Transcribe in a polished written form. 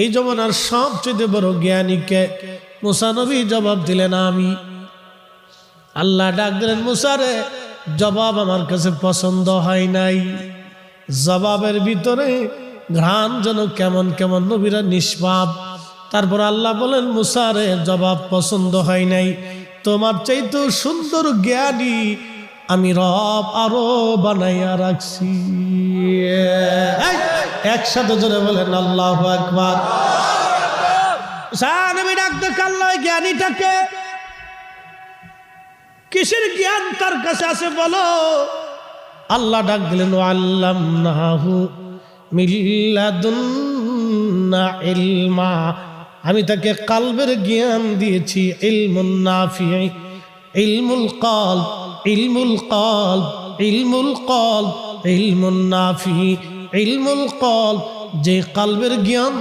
এই জমানার সবচেয়ে বড় জ্ঞানীকে? মুসা নবী জবাব দিলেন আমি। আল্লাহ ডাক দিলেন, মুসা রে, জবাব আমার কাছে পছন্দ হয় নাই। জবাবের ভিতরে ঘ্রাণ যেন কেমন কেমন, নবীরা নিষ্পাপ। তারপর আল্লাহ বলেন, মুসা রে, জবাব পছন্দ হয় নাই, তোমার চাইতে সুন্দর জ্ঞানী আমি রব আরো বানাইয়া রাখছি। একসাথে জোরে বলেন আল্লাহু আকবার। নবী ডাক দেখ, আল্লাহ জ্ঞানীটাকে, কিসের জ্ঞান তার কাছে আছে বলো? আল্লাহ ডাক দিলেন, আল্লামনাহু মিন লাদুন্না ইলমা, আমি তাকে কলবের জ্ঞান দিয়েছি। ইলমুন নাফি, ইলমুল কলব, ইলমুল কলব, ইলমুল কলব, ইলমুন নাফি, ইলমুল কলব, যে কলবের জ্ঞান